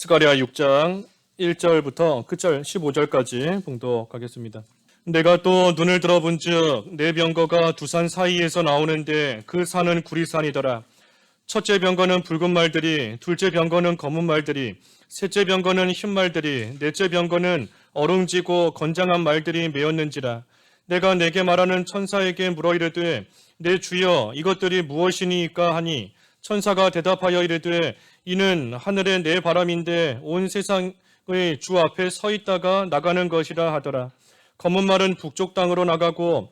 스가랴 6장 1절부터 끝절 15절까지 봉독하겠습니다. 내가 또 눈을 들어본즉 내 병거가 두 산 사이에서 나오는데 그 산은 구리산이더라. 첫째 병거는 붉은 말들이, 둘째 병거는 검은 말들이, 셋째 병거는 흰 말들이, 넷째 병거는 어룽지고 건장한 말들이 메었는지라. 내가 내게 말하는 천사에게 물어 이르되 내 주여 이것들이 무엇이니까 하니 천사가 대답하여 이르되 이는 하늘의 내 바람인데 온 세상의 주 앞에 서 있다가 나가는 것이라 하더라. 검은 말은 북쪽 땅으로 나가고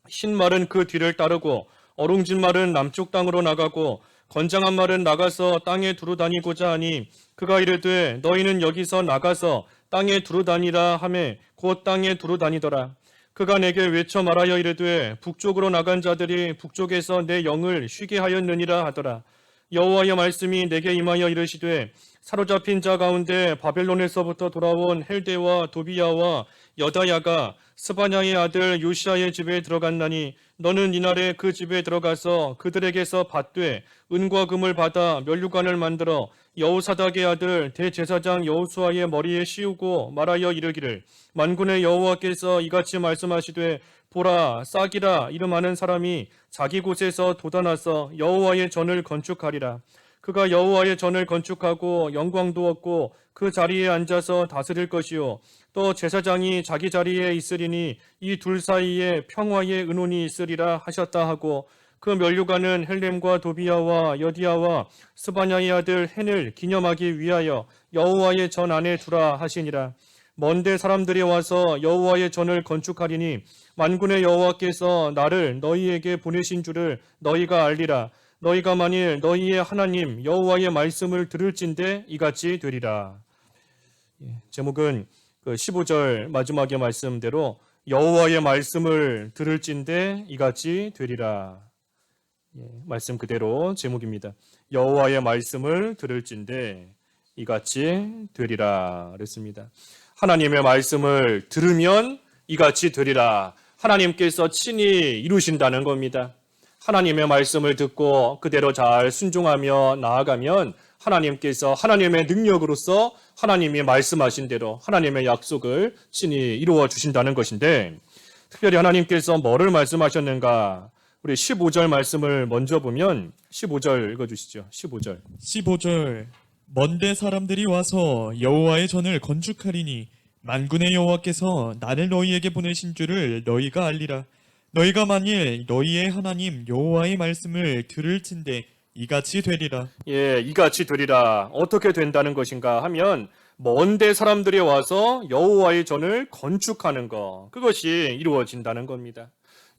흰 말은 그 뒤를 따르고 어룽진 말은 남쪽 땅으로 나가고 건장한 말은 나가서 땅에 두루 다니고자 하니 그가 이르되 너희는 여기서 나가서 땅에 두루 다니라 하매 곧 땅에 두루 다니더라. 그가 내게 외쳐 말하여 이르되 북쪽으로 나간 자들이 북쪽에서 내 영을 쉬게 하였느니라 하더라. 여호와의 말씀이 내게 임하여 이르시되 사로잡힌 자 가운데 바벨론에서부터 돌아온 헬데와 도비야와 여다야가 스바냐의 아들 요시아의 집에 들어갔나니 너는 이날에 그 집에 들어가서 그들에게서 받되 은과 금을 받아 면류관을 만들어 여호사닥의 아들 대제사장 여호수아의 머리에 씌우고 말하여 이르기를 만군의 여호와께서 이같이 말씀하시되 보라 싹이라 이름하는 사람이 자기 곳에서 돋아나서 여호와의 전을 건축하리라. 그가 여호와의 전을 건축하고 영광도 얻고 그 자리에 앉아서 다스릴 것이요 또 제사장이 자기 자리에 있으리니 이 둘 사이에 평화의 은혼이 있으리라 하셨다 하고 그 면류관은 헬렘과 도비야와 여디야와 스바냐의 아들 헨을 기념하기 위하여 여호와의 전 안에 두라 하시니라. 먼데 사람들이 와서 여호와의 전을 건축하리니 만군의 여호와께서 나를 너희에게 보내신 줄을 너희가 알리라. 너희가 만일 너희의 하나님 여호와의 말씀을 들을진대 이같이 되리라. 제목은 15절 마지막의 말씀대로 여호와의 말씀을 들을진대 이같이 되리라. 말씀 그대로 제목입니다. 여호와의 말씀을 들을진대 이같이 되리라 그랬습니다. 하나님의 말씀을 들으면 이같이 되리라. 하나님께서 친히 이루신다는 겁니다. 하나님의 말씀을 듣고 그대로 잘 순종하며 나아가면 하나님께서 하나님의 능력으로서 하나님이 말씀하신 대로 하나님의 약속을 친히 이루어 주신다는 것인데 특별히 하나님께서 뭐를 말씀하셨는가? 우리 15절 말씀을 먼저 보면 15절 읽어주시죠. 15절 먼데 사람들이 와서 여호와의 전을 건축하리니 만군의 여호와께서 나를 너희에게 보내신 줄을 너희가 알리라. 너희가 만일 너희의 하나님 여호와의 말씀을 들을진대 이같이 되리라. 이같이 되리라. 어떻게 된다는 것인가 하면 먼데 사람들이 와서 여호와의 전을 건축하는 것, 그것이 이루어진다는 겁니다.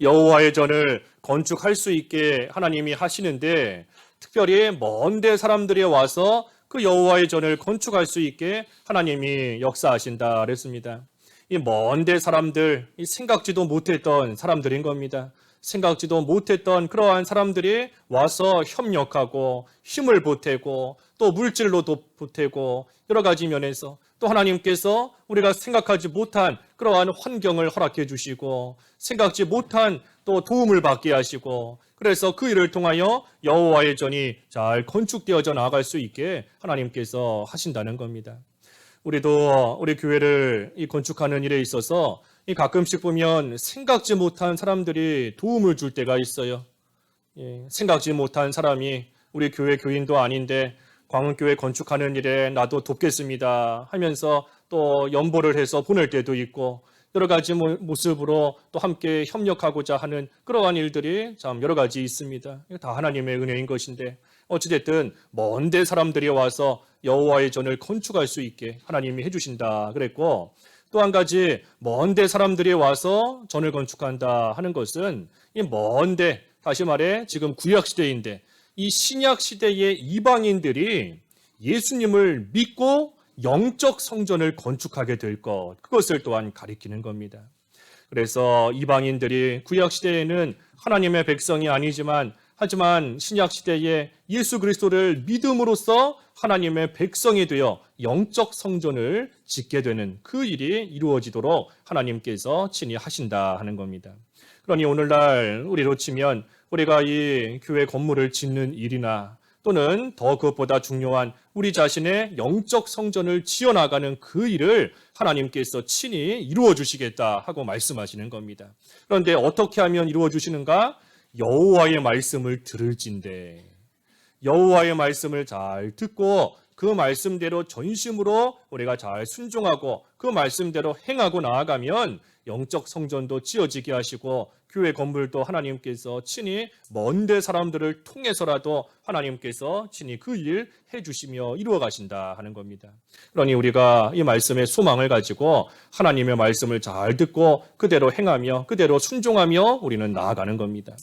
여호와의 전을 건축할 수 있게 하나님이 하시는데 특별히 먼데 사람들이 와서 그 여호와의 전을 건축할 수 있게 하나님이 역사하신다 그랬습니다. 이 먼데 사람들, 생각지도 못했던 사람들인 겁니다. 생각지도 못했던 그러한 사람들이 와서 협력하고 힘을 보태고 또 물질로도 보태고 여러 가지 면에서 또 하나님께서 우리가 생각하지 못한 그러한 환경을 허락해 주시고 생각지 못한 또 도움을 받게 하시고 그래서 그 일을 통하여 여호와의 전이 잘 건축되어져 나갈 수 있게 하나님께서 하신다는 겁니다. 우리도 우리 교회를 건축하는 일에 있어서 가끔씩 보면 생각지 못한 사람들이 도움을 줄 때가 있어요. 생각지 못한 사람이 우리 교회 교인도 아닌데 광운교회 건축하는 일에 나도 돕겠습니다 하면서 또 연보를 해서 보낼 때도 있고 여러 가지 모습으로 또 함께 협력하고자 하는 그러한 일들이 참 여러 가지 있습니다. 다 하나님의 은혜인 것인데 어찌됐든 먼데 사람들이 와서 여호와의 전을 건축할 수 있게 하나님이 해주신다 그랬고 또 한 가지 먼데 사람들이 와서 전을 건축한다 하는 것은 이 먼데 다시 말해 지금 구약시대인데 이 신약시대의 이방인들이 예수님을 믿고 영적 성전을 건축하게 될 것, 그것을 또한 가리키는 겁니다. 그래서 이방인들이 구약시대에는 하나님의 백성이 아니지만 하지만 신약시대에 예수 그리스도를 믿음으로써 하나님의 백성이 되어 영적 성전을 짓게 되는 그 일이 이루어지도록 하나님께서 친히 하신다 하는 겁니다. 그러니 오늘날 우리로 치면 우리가 이 교회 건물을 짓는 일이나 또는 더 그것보다 중요한 우리 자신의 영적 성전을 지어나가는 그 일을 하나님께서 친히 이루어 주시겠다 하고 말씀하시는 겁니다. 그런데 어떻게 하면 이루어 주시는가? 여호와의 말씀을 들을진대. 여호와의 말씀을 잘 듣고 그 말씀대로 전심으로 우리가 잘 순종하고 그 말씀대로 행하고 나아가면 영적 성전도 지어지게 하시고 교회 건물도 하나님께서 친히 먼데 사람들을 통해서라도 하나님께서 친히 그 일 해주시며 이루어 가신다 하는 겁니다. 그러니 우리가 이 말씀의 소망을 가지고 하나님의 말씀을 잘 듣고 그대로 행하며 그대로 순종하며 우리는 나아가는 겁니다.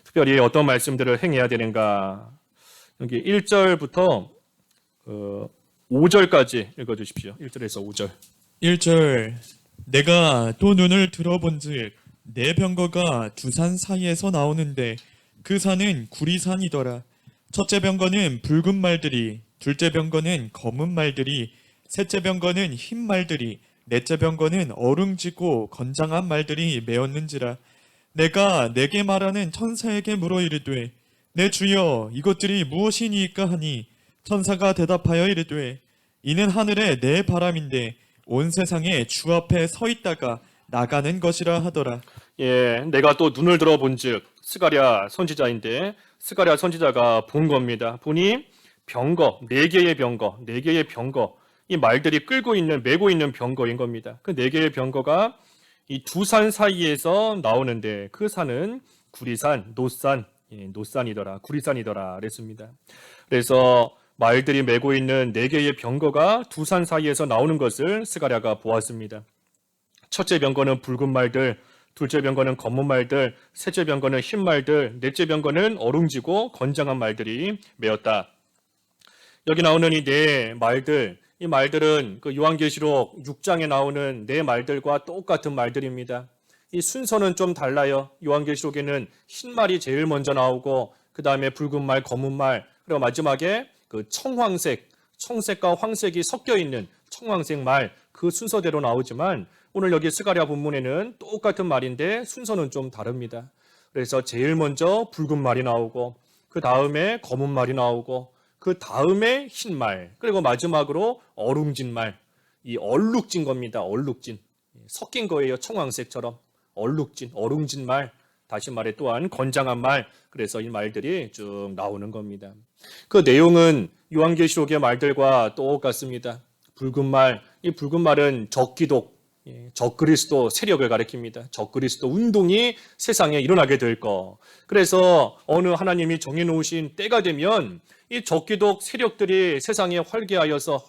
특별히 어떤 말씀들을 행해야 되는가? 여기 1절부터 5절까지 읽어주십시오. 1절에서 5절. 1절 내가 또 눈을 들어본즉 내 병거가 두 산 사이에서 나오는데 그 산은 구리산이더라. 첫째 병거는 붉은 말들이, 둘째 병거는 검은 말들이, 셋째 병거는 흰 말들이, 넷째 병거는 어룽지고 건장한 말들이 메었는지라. 내가 내게 말하는 천사에게 물어 이르되 내 주여 이것들이 무엇이니까 하니 천사가 대답하여 이르되 이는 하늘의 내 바람인데 온 세상에 주 앞에 서 있다가 나가는 것이라 하더라. 예, 내가 또 눈을 들어본즉 스가랴 선지자인데 스가랴 선지자가 본 겁니다. 보니 병거, 네 개의 병거, 이 말들이 끌고 있는 메고 있는 병거인 겁니다. 그 네 개의 병거가 이 두 산 사이에서 나오는데 그 산은 구리산, 노산이더라, 구리산이더라 그랬습니다. 그래서 말들이 메고 있는 네 개의 병거가 두 산 사이에서 나오는 것을 스가랴가 보았습니다. 첫째 병거는 붉은 말들, 둘째 병거는 검은 말들, 셋째 병거는 흰 말들, 넷째 병거는 어룽지고 건장한 말들이 메었다. 여기 나오는 이 네 말들, 이 말들은 그 요한계시록 6장에 나오는 네 말들과 똑같은 말들입니다. 이 순서는 좀 달라요. 요한계시록에는 흰 말이 제일 먼저 나오고 그 다음에 붉은 말, 검은 말, 그리고 마지막에 그 청색과 황색이 섞여 있는 청황색 말, 그 순서대로 나오지만 오늘 여기 스가랴 본문에는 똑같은 말인데 순서는 좀 다릅니다. 그래서 제일 먼저 붉은 말이 나오고 그 다음에 검은 말이 나오고 그 다음에 흰 말, 그리고 마지막으로 어룽진 말, 이 얼룩진 겁니다. 얼룩진. 섞인 거예요. 청황색처럼. 어룽진 말, 다시 말해 또한 건장한 말, 그래서 이 말들이 쭉 나오는 겁니다. 그 내용은 요한계시록의 말들과 똑같습니다. 붉은 말, 이 붉은 말은 적기독, 적그리스도 세력을 가리킵니다. 적그리스도 운동이 세상에 일어나게 될 거. 그래서 어느 하나님이 정해놓으신 때가 되면 이 적기독 세력들이 세상에 활개하여서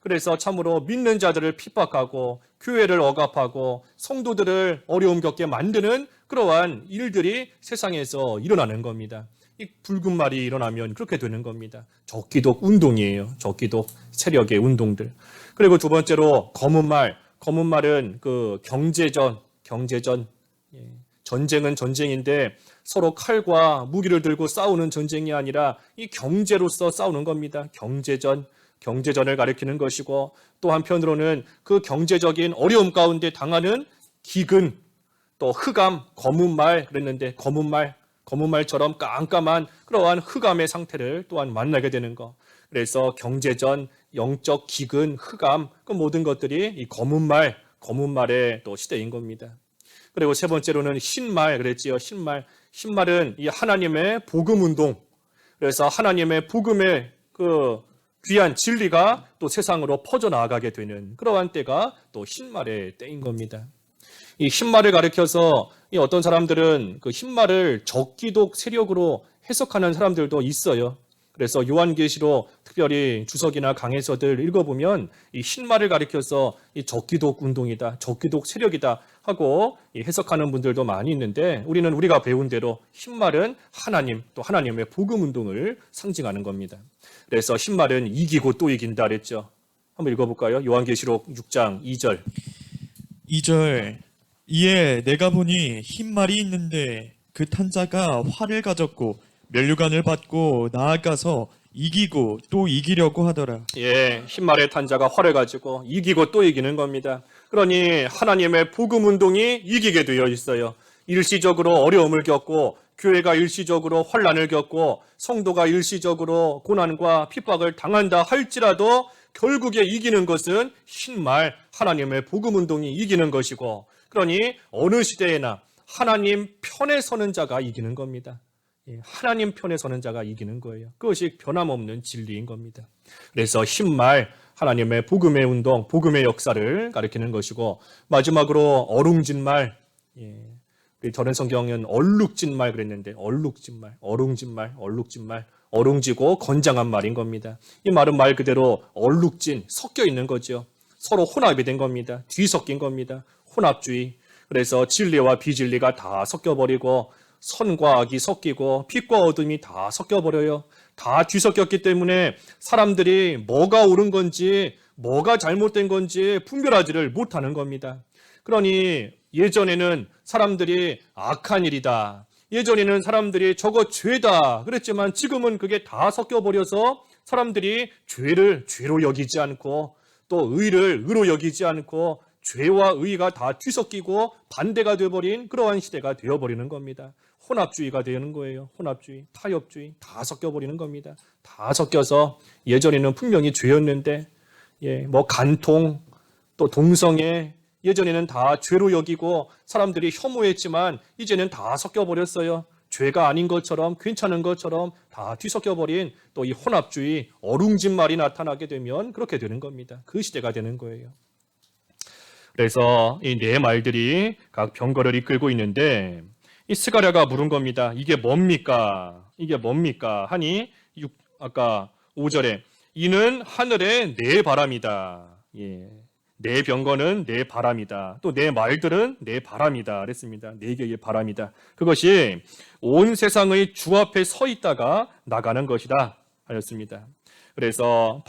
그래서 참으로 믿는 자들을 핍박하고 교회를 억압하고 성도들을 어려움 겪게 만드는 그러한 일들이 세상에서 일어나는 겁니다. 이 붉은 말이 일어나면 그렇게 되는 겁니다. 적기독 운동이에요. 적기독 세력의 운동들. 그리고 두 번째로 검은 말은 그 경제전. 전쟁은 전쟁인데 서로 칼과 무기를 들고 싸우는 전쟁이 아니라 이 경제로서 싸우는 겁니다. 경제전을 가리키는 것이고 또 한편으로는 그 경제적인 어려움 가운데 당하는 기근, 또 흑암, 검은 말 그랬는데 검은 말처럼 깜깜한 그러한 흑암의 상태를 또한 만나게 되는 거. 그래서 경제전, 영적 기근, 흑암 그 모든 것들이 이 검은 말의 또 시대인 겁니다. 그리고 세 번째로는 흰말 그랬지요. 흰말은 이 하나님의 복음 운동. 그래서 하나님의 복음의 그 귀한 진리가 또 세상으로 퍼져나가게 되는 그러한 때가 또 흰말의 때인 겁니다. 이 흰말을 가리켜서 이 어떤 사람들은 그 흰말을 적기독 세력으로 해석하는 사람들도 있어요. 그래서 요한계시록 특별히 주석이나 강해서들 읽어보면 이 흰말을 가리켜서 이 적기독 운동이다, 적기독 세력이다 하고 해석하는 분들도 많이 있는데 우리가 배운 대로 흰말은 하나님 또 하나님의 복음 운동을 상징하는 겁니다. 그래서 흰말은 이기고 또 이긴다 그랬죠. 한번 읽어볼까요? 요한계시록 6장 2절. 2절 이에 내가 보니 흰 말이 있는데 그 탄자가 활을 가졌고 면류관을 받고 나아가서 이기고 또 이기려고 하더라. 예, 흰말의 탄자가 활을 가지고 이기고 또 이기는 겁니다. 그러니 하나님의 복음 운동이 이기게 되어 있어요. 일시적으로 어려움을 겪고 교회가 일시적으로 환난을 겪고 성도가 일시적으로 고난과 핍박을 당한다 할지라도 결국에 이기는 것은 흰말 하나님의 복음운동이 이기는 것이고, 그러니 어느 시대에나 하나님 편에 서는 자가 이기는 겁니다. 하나님 편에 서는 자가 이기는 거예요. 그것이 변함없는 진리인 겁니다. 그래서 흰말 하나님의 복음의 운동, 복음의 역사를 가리키는 것이고, 마지막으로 어룽진말, 우리 전에 성경은 얼룩진말 그랬는데 얼룩진말, 어룽진말, 어룽지고 건장한 말인 겁니다. 이 말은 말 그대로 얼룩진, 섞여 있는 거죠. 서로 혼합이 된 겁니다. 뒤섞인 겁니다. 혼합주의. 그래서 진리와 비진리가 다 섞여버리고 선과 악이 섞이고 빛과 어둠이 다 섞여버려요. 다 뒤섞였기 때문에 사람들이 뭐가 옳은 건지 뭐가 잘못된 건지 분별하지를 못하는 겁니다. 그러니 예전에는 사람들이 악한 일이다, 예전에는 사람들이 저거 죄다 그랬지만 지금은 그게 다 섞여버려서 사람들이 죄를 죄로 여기지 않고 또 의를 의로 여기지 않고 죄와 의가 다 뒤섞이고 반대가 되어버린 그러한 시대가 되어버리는 겁니다. 혼합주의가 되는 거예요. 혼합주의, 타협주의 다 섞여버리는 겁니다. 다 섞여서 예전에는 분명히 죄였는데 뭐 간통 또 동성애 예전에는 다 죄로 여기고 사람들이 혐오했지만 이제는 다 섞여버렸어요. 죄가 아닌 것처럼 괜찮은 것처럼 다 뒤섞여버린 또 이 혼합주의 어룽진말이 나타나게 되면 그렇게 되는 겁니다. 그 시대가 되는 거예요. 그래서 이 네 말들이 각 병거를 이끌고 있는데 이 스가랴가 물은 겁니다. 이게 뭡니까? 이게 뭡니까? 하니 아까 5절에 이는 하늘의 네 바람이다. 네 병거는 네 바람이다. 또 네 말들은 네 바람이다. 그랬습니다. 네 개의 바람이다. 그것이 온 세상의 주 앞에 서 있다가 나가는 것이다 하였습니다. 그래서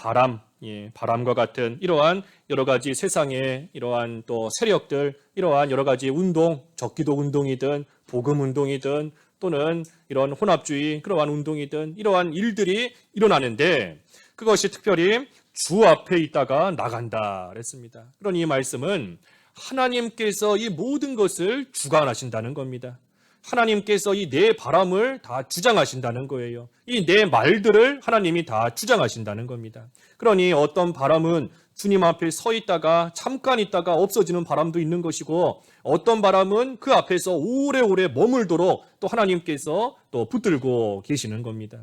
바람과 같은 이러한 여러 가지 세상의 이러한 또 세력들, 이러한 여러 가지 운동, 적기도 운동이든 복음 운동이든 또는 이런 혼합주의 그러한 운동이든 이러한 일들이 일어나는데 그것이 특별히 주 앞에 있다가 나간다 그랬습니다. 그러니 이 말씀은 하나님께서 이 모든 것을 주관하신다는 겁니다. 하나님께서 이 네 바람을 다 주장하신다는 거예요. 이 네 말들을 하나님이 다 주장하신다는 겁니다. 그러니 어떤 바람은 주님 앞에 서 있다가 잠깐 있다가 없어지는 바람도 있는 것이고 어떤 바람은 그 앞에서 오래오래 머물도록 또 하나님께서 또 붙들고 계시는 겁니다.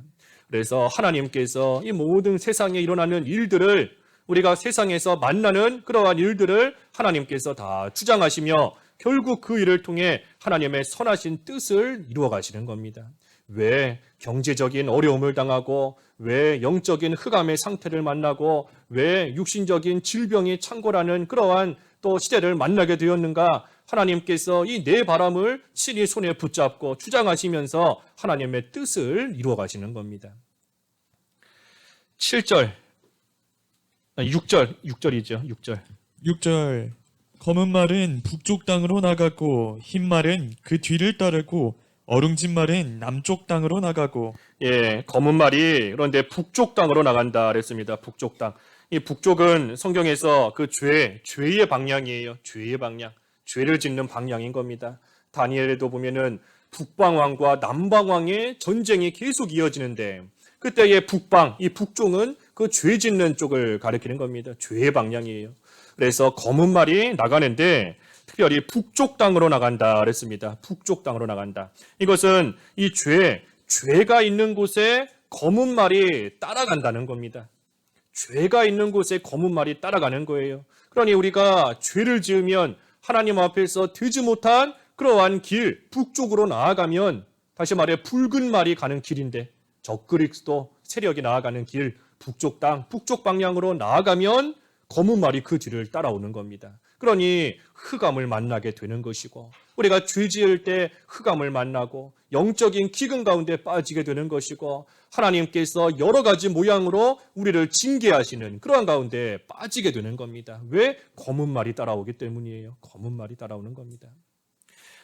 그래서 하나님께서 이 모든 세상에 일어나는 일들을 우리가 세상에서 만나는 그러한 일들을 하나님께서 다 주장하시며 결국 그 일을 통해 하나님의 선하신 뜻을 이루어 가시는 겁니다. 왜 경제적인 어려움을 당하고 왜 영적인 흑암의 상태를 만나고 왜 육신적인 질병이 창궐하는 그러한 또 시대를 만나게 되었는가? 하나님께서 이 네 바람을 친히 손에 붙잡고 주장하시면서 하나님의 뜻을 이루어 가시는 겁니다. 6절이죠. 6절 검은 말은 북쪽 땅으로 나가고 흰 말은 그 뒤를 따르고 어룽진 말은 남쪽 땅으로 나가고 검은 말이 그런데 북쪽 땅으로 나간다 그랬습니다. 북쪽 땅. 이 북쪽은 성경에서 그 죄의 방향이에요. 죄의 방향. 죄를 짓는 방향인 겁니다. 다니엘에도 보면은 북방왕과 남방왕의 전쟁이 계속 이어지는데 그때의 북방, 이 북쪽은 그 죄 짓는 쪽을 가리키는 겁니다. 죄의 방향이에요. 그래서 검은 말이 나가는데 특별히 북쪽 땅으로 나간다 그랬습니다. 북쪽 땅으로 나간다. 이것은 이 죄가 있는 곳에 검은 말이 따라간다는 겁니다. 죄가 있는 곳에 검은 말이 따라가는 거예요. 그러니 우리가 죄를 지으면 하나님 앞에서 되지 못한 그러한 길, 북쪽으로 나아가면 다시 말해 붉은 말이 가는 길인데 적그리스도 세력이 나아가는 길, 북쪽 땅, 북쪽 방향으로 나아가면 검은 말이 그 뒤를 따라오는 겁니다. 그러니 흑암을 만나게 되는 것이고 우리가 죄 지을 때 흑암을 만나고 영적인 기근 가운데 빠지게 되는 것이고 하나님께서 여러 가지 모양으로 우리를 징계하시는 그러한 가운데 빠지게 되는 겁니다. 왜? 검은 말이 따라오기 때문이에요. 검은 말이 따라오는 겁니다.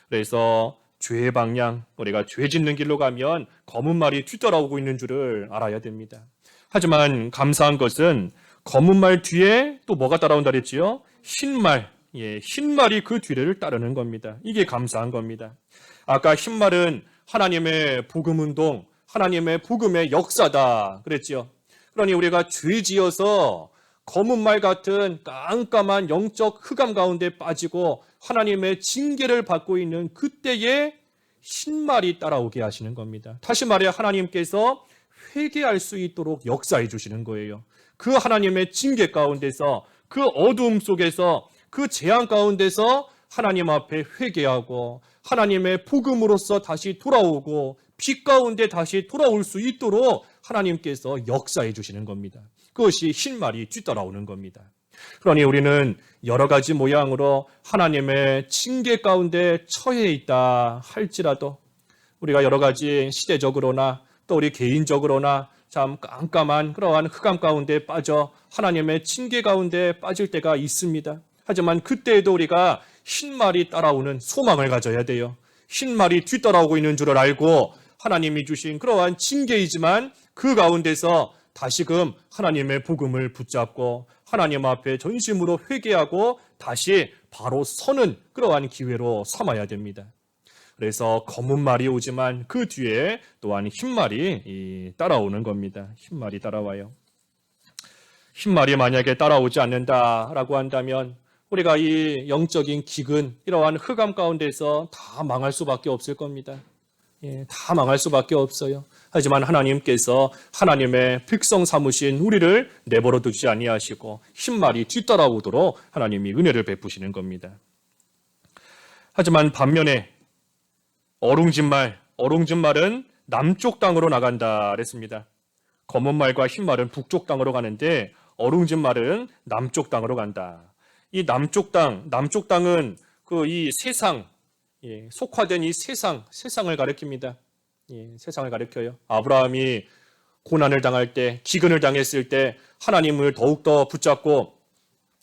그래서 죄의 방향, 우리가 죄 짓는 길로 가면 검은 말이 뒤따라오고 있는 줄을 알아야 됩니다. 하지만 감사한 것은 검은 말 뒤에 또 뭐가 따라온다 그랬지요? 흰 말, 흰 말이 그 뒤를 따르는 겁니다. 이게 감사한 겁니다. 아까 흰 말은 하나님의 복음 운동, 하나님의 복음의 역사다 그랬지요. 그러니 우리가 죄 지어서 검은 말 같은 깜깜한 영적 흑암 가운데 빠지고 하나님의 징계를 받고 있는 그때에 흰말이 따라오게 하시는 겁니다. 다시 말해 하나님께서 회개할 수 있도록 역사해 주시는 거예요. 그 하나님의 징계 가운데서, 그 어두움 속에서, 그 재앙 가운데서 하나님 앞에 회개하고 하나님의 복음으로서 다시 돌아오고 빛 가운데 다시 돌아올 수 있도록 하나님께서 역사해 주시는 겁니다. 그것이 흰말이 뒤따라오는 겁니다. 그러니 우리는 여러 가지 모양으로 하나님의 징계 가운데 처해 있다 할지라도 우리가 여러 가지 시대적으로나 또 우리 개인적으로나 참 깜깜한 그러한 흑암 가운데 빠져 하나님의 징계 가운데 빠질 때가 있습니다. 하지만 그때에도 우리가 흰말이 따라오는 소망을 가져야 돼요. 흰말이 뒤따라오고 있는 줄을 알고 하나님이 주신 그러한 징계이지만 그 가운데서 다시금 하나님의 복음을 붙잡고 하나님 앞에 전심으로 회개하고 다시 바로 서는 그러한 기회로 삼아야 됩니다. 그래서 검은 말이 오지만 그 뒤에 또한 흰말이 따라오는 겁니다. 흰말이 따라와요. 흰말이 만약에 따라오지 않는다라고 한다면 우리가 이 영적인 기근, 이러한 흑암 가운데서 다 망할 수밖에 없을 겁니다. 다 망할 수밖에 없어요. 하지만 하나님께서 하나님의 백성 삼으신 우리를 내버려 두지 아니하시고 흰말이 뒤따라오도록 하나님이 은혜를 베푸시는 겁니다. 하지만 반면에 어룽진말은 남쪽 땅으로 나간다 그랬습니다. 검은 말과 흰 말은 북쪽 땅으로 가는데 어룽진말은 남쪽 땅으로 간다. 이 남쪽 땅은 그 이 세상, 속화된 이 세상을 가리킵니다. 세상을 가리켜요. 아브라함이 고난을 당할 때, 기근을 당했을 때 하나님을 더욱더 붙잡고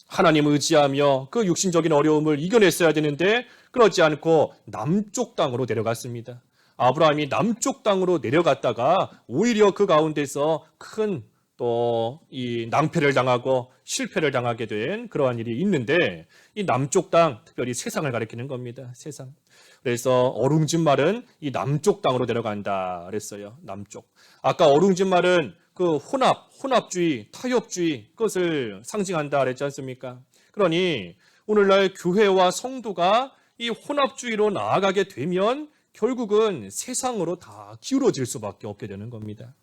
하나님을 의지하며 그 육신적인 어려움을 이겨냈어야 되는데 그러지 않고 남쪽 땅으로 내려갔습니다. 아브라함이 남쪽 땅으로 내려갔다가 오히려 그 가운데서 큰 또 이 낭패를 당하고 실패를 당하게 된 그러한 일이 있는데 이 남쪽 땅, 특별히 세상을 가리키는 겁니다. 세상. 그래서 어룽진말은 이 남쪽 땅으로 내려간다 그랬어요. 남쪽. 아까 어룽진말은 그 혼합주의, 타협주의 그것을 상징한다 그랬지 않습니까? 그러니 오늘날 교회와 성도가 이 혼합주의로 나아가게 되면 결국은 세상으로 다 기울어질 수밖에 없게 되는 겁니다.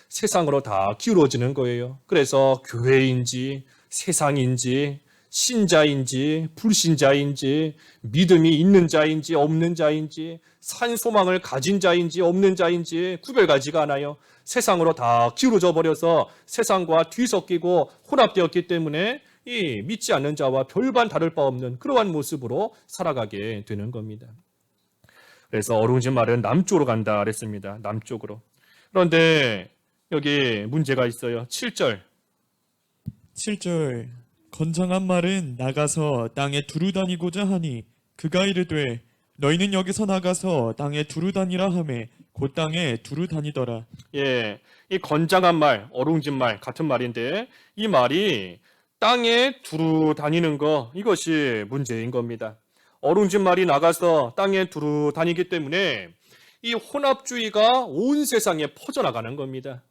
세상으로 다 기울어지는 거예요. 그래서 교회인지 세상인지 신자인지 불신자인지 믿음이 있는 자인지 없는 자인지 산 소망을 가진 자인지 없는 자인지 구별가지가 않아요. 세상으로 다 기울어져 버려서 세상과 뒤섞이고 혼합되었기 때문에 이 믿지 않는 자와 별반 다를 바 없는 그러한 모습으로 살아가게 되는 겁니다. 그래서 어룽진말은 남쪽으로 간다 그랬습니다. 남쪽으로. 그런데 여기 문제가 있어요. 7절. 7절 건장한 말은 나가서 땅에 두루 다니고자 하니 그가 이르되 너희는 여기서 나가서 땅에 두루 다니라 하매 곧 땅에 두루 다니더라. 이 건장한 말, 어룽진말 같은 말인데 이 말이 땅에 두루 다니는 거 이것이 문제인 겁니다. 어룽진말이 나가서 땅에 두루 다니기 때문에 이 혼합주의가 온 세상에 퍼져나가는 겁니다.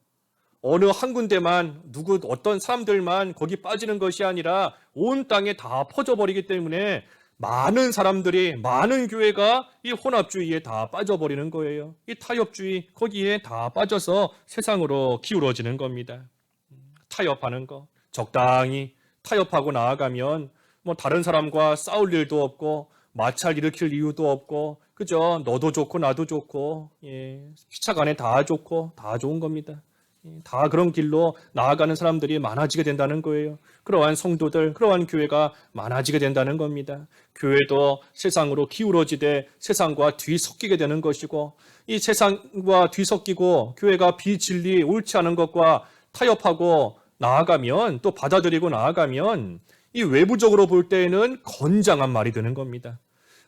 어느 한 군데만 어떤 사람들만 거기 빠지는 것이 아니라 온 땅에 다 퍼져버리기 때문에 많은 사람들이 많은 교회가 이 혼합주의에 다 빠져버리는 거예요. 이 타협주의 거기에 다 빠져서 세상으로 기울어지는 겁니다. 타협하는 거 적당히 타협하고 나아가면 뭐 다른 사람과 싸울 일도 없고 마찰 일으킬 이유도 없고 그죠? 너도 좋고 나도 좋고 피차간에 다 좋고 다 좋은 겁니다. 다 그런 길로 나아가는 사람들이 많아지게 된다는 거예요. 그러한 성도들, 그러한 교회가 많아지게 된다는 겁니다. 교회도 세상으로 기울어지되 세상과 뒤섞이게 되는 것이고 이 세상과 뒤섞이고 교회가 비진리 옳지 않은 것과 타협하고 나아가면 또 받아들이고 나아가면 이 외부적으로 볼 때에는 건장한 말이 되는 겁니다.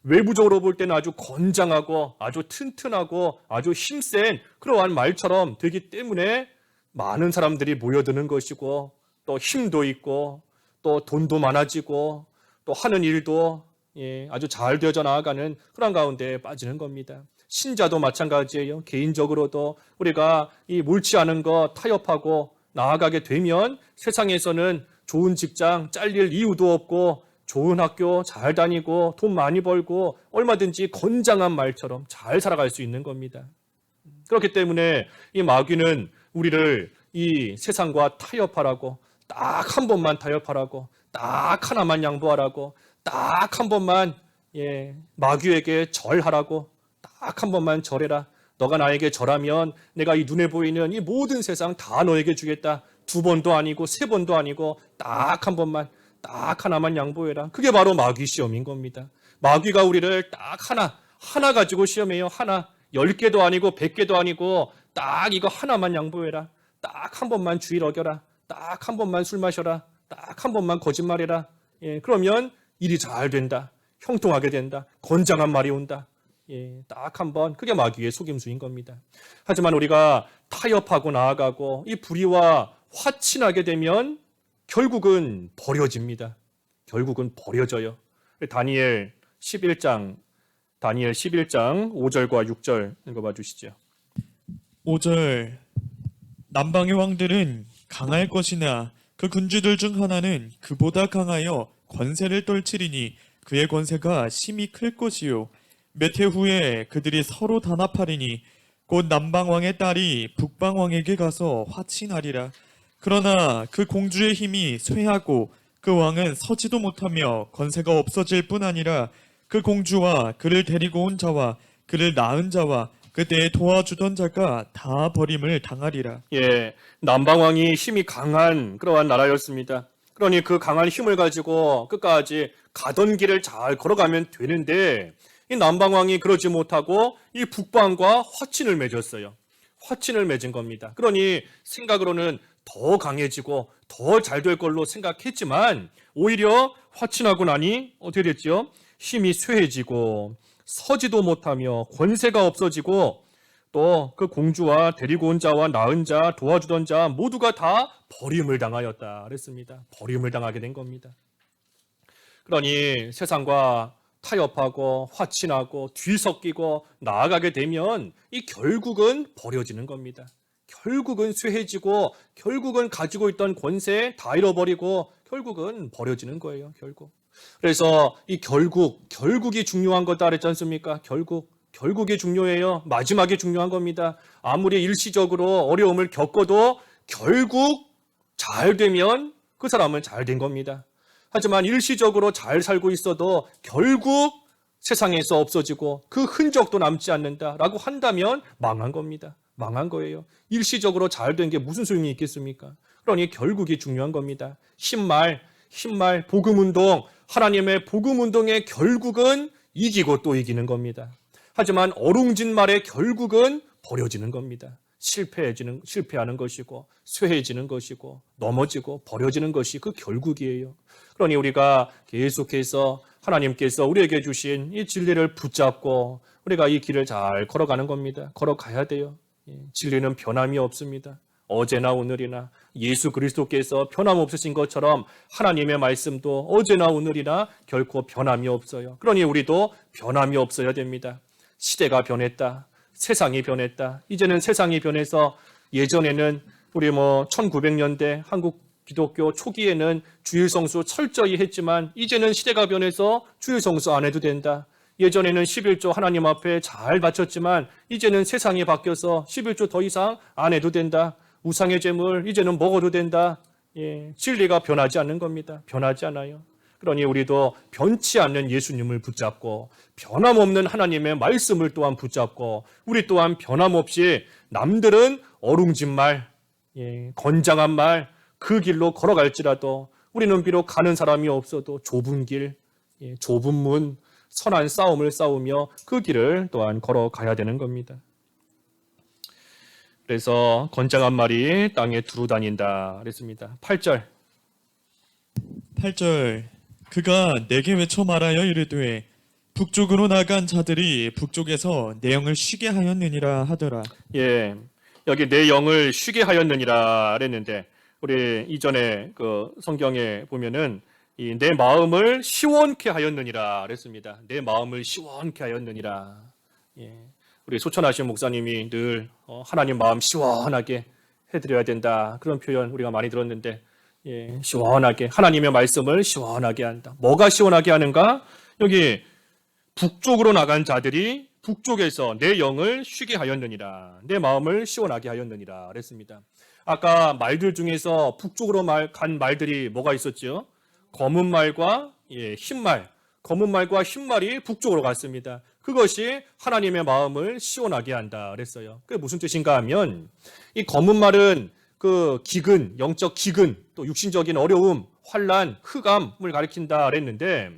외부적으로 볼 때는 아주 건장하고 아주 튼튼하고 아주 힘센 그러한 말처럼 되기 때문에 많은 사람들이 모여드는 것이고 또 힘도 있고 또 돈도 많아지고 또 하는 일도 아주 잘 되어져 나아가는 그런 가운데 빠지는 겁니다. 신자도 마찬가지예요. 개인적으로도 우리가 이 옳지 않은 거 타협하고 나아가게 되면 세상에서는 좋은 직장 잘릴 이유도 없고 좋은 학교 잘 다니고 돈 많이 벌고 얼마든지 건장한 말처럼 잘 살아갈 수 있는 겁니다. 그렇기 때문에 이 마귀는 우리를 이 세상과 타협하라고, 딱 한 번만 타협하라고, 딱 하나만 양보하라고, 딱 한 번만 마귀에게 절하라고, 딱 한 번만 절해라. 너가 나에게 절하면 내가 이 눈에 보이는 이 모든 세상 다 너에게 주겠다. 2번도 아니고 3번도 아니고 딱 한 번만, 딱 하나만 양보해라. 그게 바로 마귀 시험인 겁니다. 마귀가 우리를 딱 하나 가지고 시험해요. 하나. 10개도 아니고 100개도 아니고 딱 이거 하나만 양보해라. 딱 한 번만 주의를 어겨라. 딱 한 번만 술 마셔라. 딱 한 번만 거짓말해라. 그러면 일이 잘 된다. 형통하게 된다. 건장한 말이 온다. 딱 한 번. 그게 마귀의 속임수인 겁니다. 하지만 우리가 타협하고 나아가고 이 불의와 화친하게 되면 결국은 버려집니다. 결국은 버려져요. 다니엘 11장 5절과 6절 읽어봐 주시죠. 5절 남방의 왕들은 강할 것이나 그 군주들 중 하나는 그보다 강하여 권세를 떨치리니 그의 권세가 심히 클 것이요 몇 해 후에 그들이 서로 단합하리니 곧 남방왕의 딸이 북방왕에게 가서 화친하리라. 그러나 그 공주의 힘이 쇠하고 그 왕은 서지도 못하며 권세가 없어질 뿐 아니라 그 공주와 그를 데리고 온 자와 그를 낳은 자와 그때에 도와주던 자가 다 버림을 당하리라. 남방왕이 힘이 강한 그러한 나라였습니다. 그러니 그 강한 힘을 가지고 끝까지 가던 길을 잘 걸어가면 되는데 이 남방왕이 그러지 못하고 이 북방과 화친을 맺었어요. 화친을 맺은 겁니다. 그러니 생각으로는 더 강해지고 더 잘 될 걸로 생각했지만 오히려 화친하고 나니 어떻게 됐죠? 힘이 쇠해지고 서지도 못하며 권세가 없어지고 또 그 공주와 데리고 온 자와 낳은 자 도와주던 자 모두가 다 버림을 당하였다 그랬습니다. 버림을 당하게 된 겁니다. 그러니 세상과 타협하고 화친하고 뒤섞이고 나아가게 되면 이 결국은 버려지는 겁니다. 결국은 쇠해지고 결국은 가지고 있던 권세 다 잃어버리고 결국은 버려지는 거예요. 결국. 그래서 이 결국이 중요한 거다 그랬지 않습니까? 결국이 중요해요. 마지막이 중요한 겁니다. 아무리 일시적으로 어려움을 겪어도 결국 잘 되면 그 사람은 잘 된 겁니다. 하지만 일시적으로 잘 살고 있어도 결국 세상에서 없어지고 그 흔적도 남지 않는다라고 한다면 망한 겁니다. 망한 거예요. 일시적으로 잘 된 게 무슨 소용이 있겠습니까? 그러니 결국이 중요한 겁니다. 신말, 복음운동, 하나님의 복음운동의 결국은 이기고 또 이기는 겁니다. 하지만 어룽진 말의 결국은 버려지는 겁니다. 실패하는 것이고 쇠해지는 것이고 넘어지고 버려지는 것이 그 결국이에요. 그러니 우리가 계속해서 하나님께서 우리에게 주신 이 진리를 붙잡고 우리가 이 길을 잘 걸어가는 겁니다. 걸어가야 돼요. 진리는 변함이 없습니다. 어제나 오늘이나 예수 그리스도께서 변함없으신 것처럼 하나님의 말씀도 어제나 오늘이나 결코 변함이 없어요. 그러니 우리도 변함이 없어야 됩니다. 시대가 변했다. 세상이 변했다. 이제는 세상이 변해서 예전에는 우리 1900년대 한국 기독교 초기에는 주일 성수 철저히 했지만 이제는 시대가 변해서 주일 성수 안 해도 된다. 예전에는 11조 하나님 앞에 잘 바쳤지만 이제는 세상이 바뀌어서 11조 더 이상 안 해도 된다. 우상의 제물 이제는 먹어도 된다. 진리가 변하지 않는 겁니다. 변하지 않아요. 그러니 우리도 변치 않는 예수님을 붙잡고 변함없는 하나님의 말씀을 또한 붙잡고 우리 또한 변함없이 남들은 어룽진 말, 건장한 말, 그 길로 걸어갈지라도 우리는 비록 가는 사람이 없어도 좁은 길, 좁은 문, 선한 싸움을 싸우며 그 길을 또한 걸어가야 되는 겁니다. 그래서 건장한 말이 땅에 두루 다닌다 그랬습니다. 8절 그가 내게 외쳐 말하여 이르되 북쪽으로 나간 자들이 북쪽에서 내 영을 쉬게 하였느니라 하더라. 여기 내 영을 쉬게 하였느니라 그랬는데 우리 이전에 그 성경에 보면은 이 내 마음을 시원케 하였느니라 그랬습니다. 내 마음을 시원케 하였느니라. 우리 소천하신 목사님이 늘 하나님 마음 시원하게 해드려야 된다. 그런 표현 우리가 많이 들었는데, 예, 시원하게 하나님의 말씀을 시원하게 한다. 뭐가 시원하게 하는가? 여기 북쪽으로 나간 자들이 북쪽에서 내 영을 쉬게 하였느니라. 내 마음을 시원하게 하였느니라. 그랬습니다. 아까 말들 중에서 북쪽으로 간 말들이 뭐가 있었죠? 검은 말과 흰 말. 검은 말과 흰 말이 북쪽으로 갔습니다. 그것이 하나님의 마음을 시원하게 한다 그랬어요. 그게 무슨 뜻인가 하면 이 검은 말은 그 기근, 영적 기근, 또 육신적인 어려움, 환난, 흑암을 가리킨다 그랬는데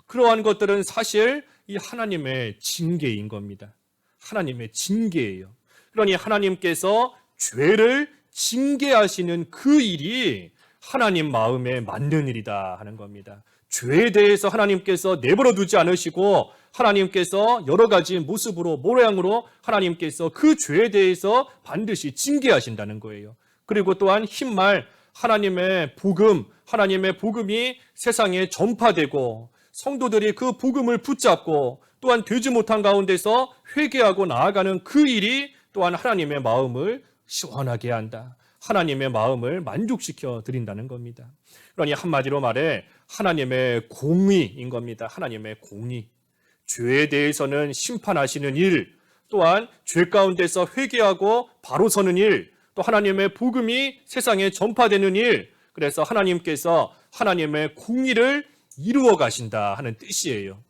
그러한 것들은 사실 이 하나님의 징계인 겁니다. 하나님의 징계예요. 그러니 하나님께서 죄를 징계하시는 그 일이 하나님 마음에 맞는 일이다 하는 겁니다. 죄에 대해서 하나님께서 내버려 두지 않으시고 하나님께서 여러 가지 모습으로 모양으로 하나님께서 그 죄에 대해서 반드시 징계하신다는 거예요. 그리고 또한 흰말 하나님의 복음, 하나님의 복음이 세상에 전파되고 성도들이 그 복음을 붙잡고 또한 되지 못한 가운데서 회개하고 나아가는 그 일이 또한 하나님의 마음을 시원하게 한다. 하나님의 마음을 만족시켜 드린다는 겁니다. 그러니 한마디로 말해 하나님의 공의인 겁니다. 하나님의 공의. 죄에 대해서는 심판하시는 일, 또한 죄 가운데서 회개하고 바로 서는 일, 또 하나님의 복음이 세상에 전파되는 일, 그래서 하나님께서 하나님의 공의를 이루어 가신다 하는 뜻이에요.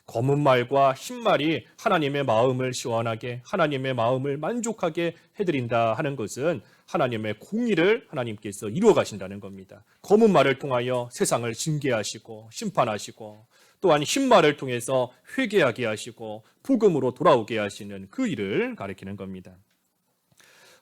검은 말과 흰 말이 하나님의 마음을 시원하게, 하나님의 마음을 만족하게 해드린다 하는 것은 하나님의 공의를 하나님께서 이루어 가신다는 겁니다. 검은 말을 통하여 세상을 징계하시고 심판하시고 또한 흰 말을 통해서 회개하게 하시고 복음으로 돌아오게 하시는 그 일을 가리키는 겁니다.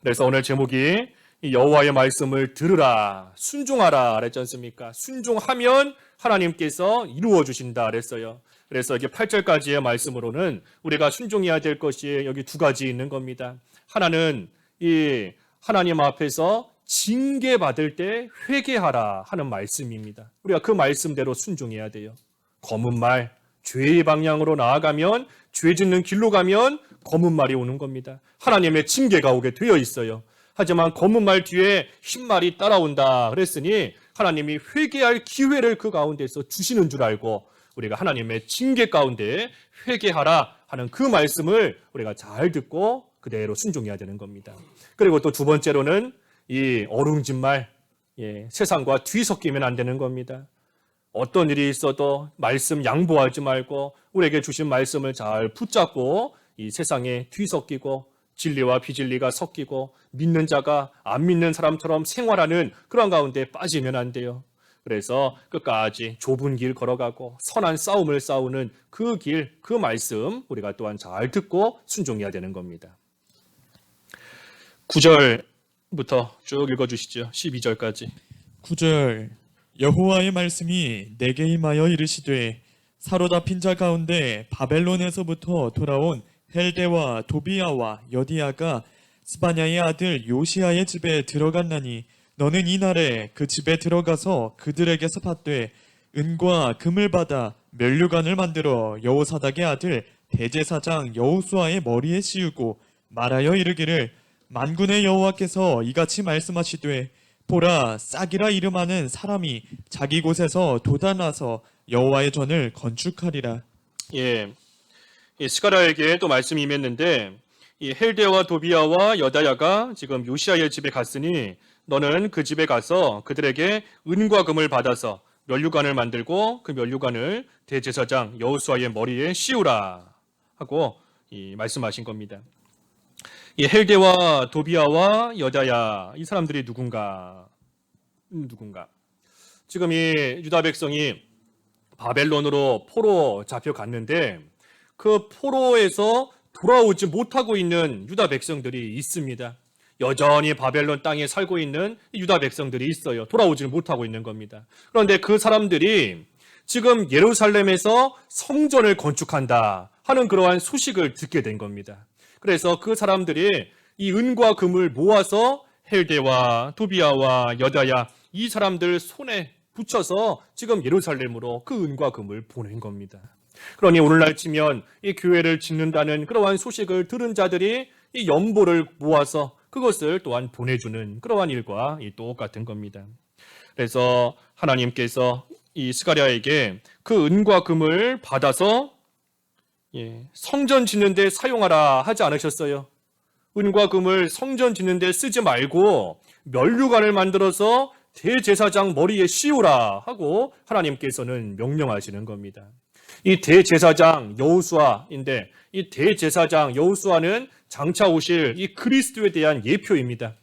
그래서 오늘 제목이 여호와의 말씀을 들으라, 순종하라 그랬지 않습니까? 순종하면 하나님께서 이루어 주신다 그랬어요. 그래서 이게 8절까지의 말씀으로는 우리가 순종해야 될 것이 여기 두 가지 있는 겁니다. 하나는 이 하나님 앞에서 징계받을 때 회개하라 하는 말씀입니다. 우리가 그 말씀대로 순종해야 돼요. 검은 말, 죄의 방향으로 나아가면, 죄 짓는 길로 가면 검은 말이 오는 겁니다. 하나님의 징계가 오게 되어 있어요. 하지만 검은 말 뒤에 흰 말이 따라온다 그랬으니 하나님이 회개할 기회를 그 가운데서 주시는 줄 알고 우리가 하나님의 징계 가운데 회개하라 하는 그 말씀을 우리가 잘 듣고 그대로 순종해야 되는 겁니다. 그리고 또 두 번째로는 이 어룽진 말, 세상과 뒤섞이면 안 되는 겁니다. 어떤 일이 있어도 말씀 양보하지 말고 우리에게 주신 말씀을 잘 붙잡고 이 세상에 뒤섞이고 진리와 비진리가 섞이고 믿는 자가 안 믿는 사람처럼 생활하는 그런 가운데 빠지면 안 돼요. 그래서 끝까지 좁은 길 걸어가고 선한 싸움을 싸우는 그 길, 그 말씀 우리가 또한 잘 듣고 순종해야 되는 겁니다. 9절부터 쭉 읽어주시죠. 12절까지. 9절 여호와의 말씀이 내게 임하여 이르시되 사로잡힌 자 가운데 바벨론에서부터 돌아온 헬데와 도비야와 여디야가 스바냐의 아들 요시야의 집에 들어갔나니 너는 이날에 그 집에 들어가서 그들에게서 받되 은과 금을 받아 면류관을 만들어 여호사닥의 아들 대제사장 여호수아의 머리에 씌우고 말하여 이르기를 만군의 여호와께서 이같이 말씀하시되 보라 싹이라 이름하는 사람이 자기 곳에서 돋아나서 여호와의 전을 건축하리라. 이 스가랴에게 또 말씀이 임했는데 이 헬데와 도비야와 여다야가 지금 요시야의 집에 갔으니 너는 그 집에 가서 그들에게 은과 금을 받아서 면류관을 만들고 그 면류관을 대제사장 여호수아의 머리에 씌우라 하고 말씀하신 겁니다. 이 헬데와 도비야와 여다야 이 사람들이 누군가? 지금 이 유다 백성이 바벨론으로 포로 잡혀갔는데 그 포로에서 돌아오지 못하고 있는 유다 백성들이 있습니다. 여전히 바벨론 땅에 살고 있는 유다 백성들이 있어요. 돌아오지 못하고 있는 겁니다. 그런데 그 사람들이 지금 예루살렘에서 성전을 건축한다 하는 그러한 소식을 듣게 된 겁니다. 그래서 그 사람들이 이 은과 금을 모아서 헬데와 도비야와 여다야 이 사람들 손에 붙여서 지금 예루살렘으로 그 은과 금을 보낸 겁니다. 그러니 오늘날 치면 이 교회를 짓는다는 그러한 소식을 들은 자들이 이 연보를 모아서 그것을 또한 보내주는 그러한 일과 똑같은 겁니다. 그래서 하나님께서 이 스가랴에게 그 은과 금을 받아서 성전 짓는 데 사용하라 하지 않으셨어요. 은과 금을 성전 짓는 데 쓰지 말고 면류관을 만들어서 대제사장 머리에 씌우라 하고 하나님께서는 명령하시는 겁니다. 이 대제사장 여호수아인데 이 대제사장 여호수아는 장차 오실 이 그리스도에 대한 예표입니다.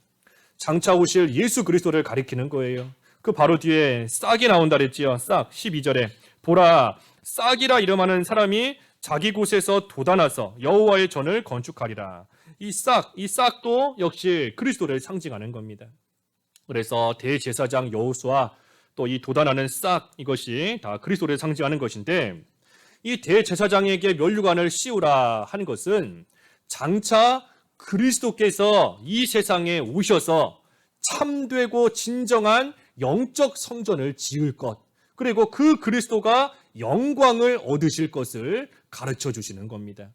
장차 오실 예수 그리스도를 가리키는 거예요. 그 바로 뒤에 싹이 나온다 그랬지요. 싹 12절에 보라 싹이라 이름하는 사람이 자기 곳에서 돋아나서 여호와의 전을 건축하리라. 이 싹도 역시 그리스도를 상징하는 겁니다. 그래서 대제사장 여호수아 또 이 돋아나는 싹 이것이 다 그리스도를 상징하는 것인데 이 대제사장에게 면류관을 씌우라 하는 것은 장차 그리스도께서 이 세상에 오셔서 참되고 진정한 영적 성전을 지을 것 그리고 그 그리스도가 영광을 얻으실 것을 가르쳐 주시는 겁니다.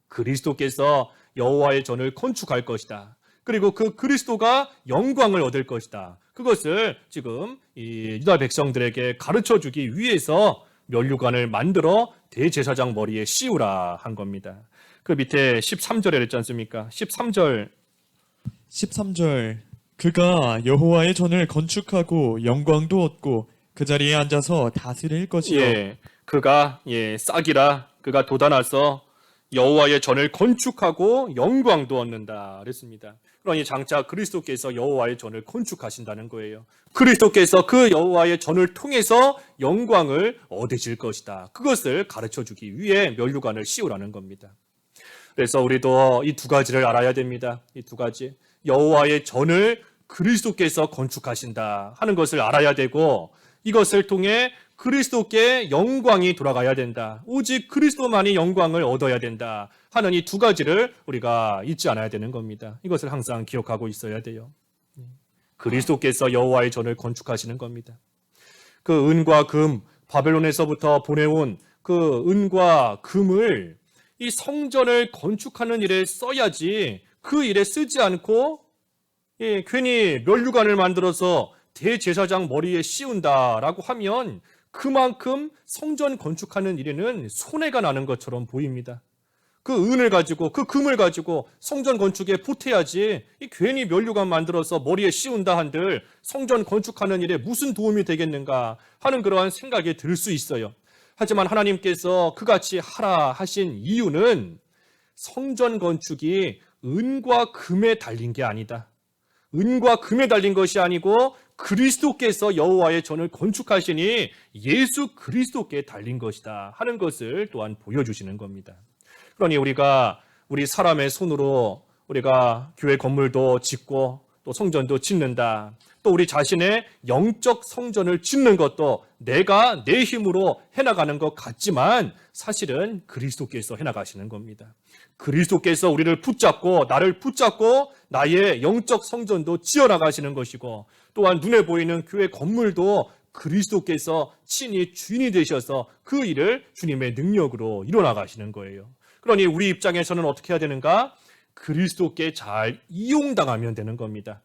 그리스도께서 여호와의 전을 건축할 것이다. 그리고 그 그리스도가 영광을 얻을 것이다. 그것을 지금 이 유다 백성들에게 가르쳐 주기 위해서 면류관을 만들어 대제사장 머리에 씌우라 한 겁니다. 그 밑에 13절에 그랬지 않습니까? 13절 그가 여호와의 전을 건축하고 영광도 얻고 그 자리에 앉아서 다스릴 것이요. 그가 싹이라 그가 돋아나서 여호와의 전을 건축하고 영광도 얻는다 그랬습니다. 그러니 장차 그리스도께서 여호와의 전을 건축하신다는 거예요. 그리스도께서 그 여호와의 전을 통해서 영광을 얻으실 것이다. 그것을 가르쳐 주기 위해 면류관을 씌우라는 겁니다. 그래서 우리도 이 두 가지를 알아야 됩니다. 이 두 가지. 여호와의 전을 그리스도께서 건축하신다 하는 것을 알아야 되고 이것을 통해 그리스도께 영광이 돌아가야 된다. 오직 그리스도만이 영광을 얻어야 된다 하는 이 두 가지를 우리가 잊지 않아야 되는 겁니다. 이것을 항상 기억하고 있어야 돼요. 그리스도께서 여호와의 전을 건축하시는 겁니다. 그 은과 금, 바벨론에서부터 보내온 그 은과 금을 이 성전을 건축하는 일에 써야지 그 일에 쓰지 않고 괜히 면류관을 만들어서 대제사장 머리에 씌운다라고 하면 그만큼 성전 건축하는 일에는 손해가 나는 것처럼 보입니다. 그 은을 가지고 그 금을 가지고 성전 건축에 보태야지 괜히 면류관 만들어서 머리에 씌운다 한들 성전 건축하는 일에 무슨 도움이 되겠는가 하는 그러한 생각이 들 수 있어요. 하지만 하나님께서 그같이 하라 하신 이유는 성전 건축이 은과 금에 달린 게 아니다. 은과 금에 달린 것이 아니고 그리스도께서 여호와의 전을 건축하시니 예수 그리스도께 달린 것이다 하는 것을 또한 보여주시는 겁니다. 그러니 우리 사람의 손으로 우리가 교회 건물도 짓고 또 성전도 짓는다. 또 우리 자신의 영적 성전을 짓는 것도 내가 내 힘으로 해나가는 것 같지만 사실은 그리스도께서 해나가시는 겁니다. 그리스도께서 우리를 붙잡고 나를 붙잡고 나의 영적 성전도 지어나가시는 것이고 또한 눈에 보이는 교회 건물도 그리스도께서 친히 주인이 되셔서 그 일을 주님의 능력으로 이뤄나가시는 거예요. 그러니 우리 입장에서는 어떻게 해야 되는가? 그리스도께 잘 이용당하면 되는 겁니다.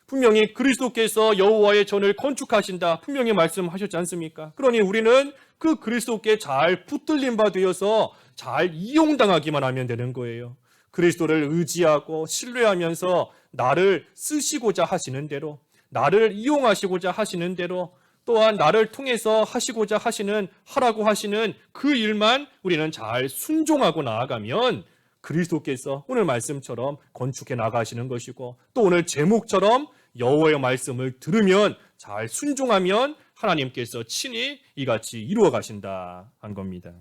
분명히 그리스도께서 여호와의 전을 건축하신다 분명히 말씀하셨지 않습니까? 그러니 우리는 그 그리스도께 잘 붙들린 바 되어서 잘 이용당하기만 하면 되는 거예요. 그리스도를 의지하고 신뢰하면서 나를 쓰시고자 하시는 대로 나를 이용하시고자 하시는 대로 또한 나를 통해서 하시고자 하라고 하시는 그 일만 우리는 잘 순종하고 나아가면 그리스도께서 오늘 말씀처럼 건축해 나가시는 것이고 또 오늘 제목처럼 여호와의 말씀을 들으면 잘 순종하면 하나님께서 친히 이같이 이루어 가신다 한 겁니다.